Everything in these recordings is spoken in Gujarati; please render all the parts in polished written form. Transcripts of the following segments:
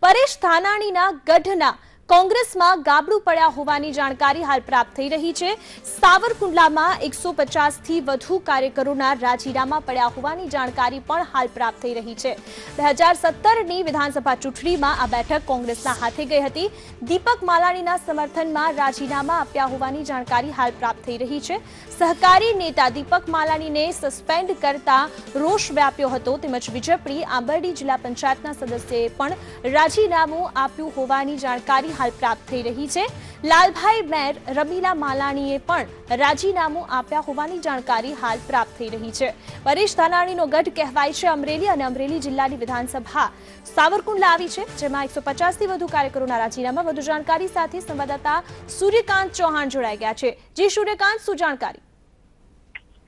પરેશ ધાનાણીના ગઢના કોંગ્રેસમાં ગાબડું પડ્યા હોવાની જાણકારી હાલ પ્રાપ્ત થઈ રહી છે। સાવરકુંડલામાં 150 થી વધુ કાર્યકરોના રાજીનામા પડ્યા હોવાની જાણકારી પણ હાલ પ્રાપ્ત થઈ રહી છે। 2017ની વિધાનસભા ચૂંટણીમાં આ બેઠક કોંગ્રેસના હાથે ગઈ હતી। દીપક માલાણીના સમર્થનમાં રાજીનામા આપ્યા હોવાની જાણકારી હાલ પ્રાપ્ત થઈ રહી છે। સહકારી નેતા દીપક માલાણીને સસ્પેન્ડ કરતા રોષ વ્યાપ્યો હતો, તેમજ વિજયપુરી આંબરડી જિલ્લા પંચાયતના સદસ્યએ પણ રાજીનામું આપ્યું હોવાની જાણકારી हाल प्राप्त થઈ રહી છે। લાલભાઈ મેર રમીલા માલાણીએ પણ રાજીનામું આપ્યા હોવાની જાણકારી હાલ પ્રાપ્ત થઈ રહી છે। પરેશ ધાનાણીનો ગઢ કહેવાય છે અમરેલી, અને અમરેલી જિલ્લાની વિધાનસભા સાવરકુંડલા આવી છે, જેમાં 150 થી વધુ કાર્યકરોના રાજીનામા। વધુ જાણકારી સાથે સંવાદદાતા સૂર્યકાંત ચૌહાણ જોડાઈ ગયા છે। જી સૂર્યકાંત, શું જાણકારી?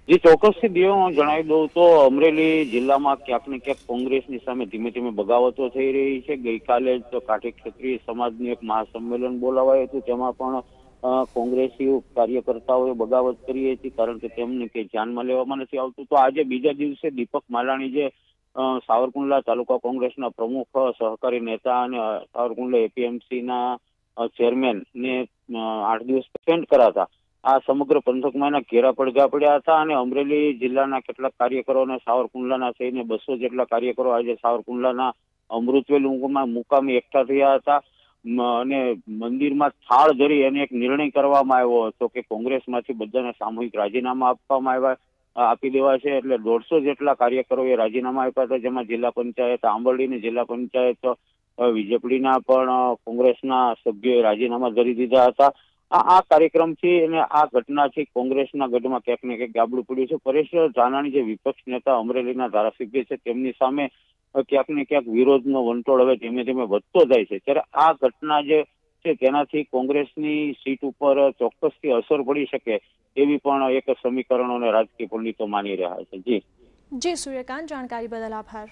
જે ચોક્કસથી દેવ હું જણાવી દઉં તો અમરેલી જિલ્લામાં ક્યાંક ને ક્યાંક કોંગ્રેસની સામે ધીમે ધીમે બગાવતો થઈ રહી છે। ગઈકાલે જ કાઠી ક્ષત્રિય સમાજનું એક મહાસંમેલન બોલાવાયું હતું, તેમાં પણ કોંગ્રેસી કાર્યકર્તાઓએ બગાવત કરી હતી, કારણ કે તેમને કે ધ્યાનમાં લેવામાં નથી આવતું। તો આજે બીજા દિવસે દીપક માલાણી, જે સાવરકુંડલા તાલુકા કોંગ્રેસના પ્રમુખ, સહકારી નેતા અને સાવરકુંડલા એપીએમસીના ચેરમેન ને 8 દિવસ સસ્પેન્ડ કરાતા આ સમગ્ર પંથકમાં એના ઘેરા પડઘા પડ્યા હતા, અને અમરેલી જિલ્લાના કેટલાક કાર્યકરો અને સાવરકુંડલાના થઈને 200 જેટલા કાર્યકરો આજે સાવરકુંડલાના અમૃતવેલ મુકામે એકઠા થયા હતા, અને મંદિરમાં થાળ ધરી અને એક નિર્ણય કરવામાં આવ્યો હતો કે કોંગ્રેસમાંથી બધાને સામૂહિક રાજીનામા આપી દેવા છે। એટલે 150 જેટલા કાર્યકરોએ રાજીનામા આપ્યા હતા, જેમાં જિલ્લા પંચાયત આંબરડીની જિલ્લા પંચાયત વિજયપુરીના પણ કોંગ્રેસના સભ્યોએ રાજીનામા ધરી દીધા હતા। આ કાર્યક્રમથી અને આ ઘટનાથી કોંગ્રેસના ગઢમાં ક્યાંક ને ક્યાંક ગાબડું પડ્યું છે। પરેશ ધાનાણી, જે વિપક્ષ નેતા અમરેલીના ધારાસભ્ય છે, તેમની સામે ક્યાંક ને ક્યાંક વિરોધનો વંટોળ હવે ધીમે ધીમે વધતો જાય છે, ત્યારે આ ઘટના જે છે તેનાથી કોંગ્રેસની સીટ ઉપર ચોક્કસથી અસર પડી શકે એવી પણ એક સમીકરણો અને રાજકીય પંડિતો માની રહ્યા છે। જી સૂર્યકાંત, જાણકારી બદલ આભાર।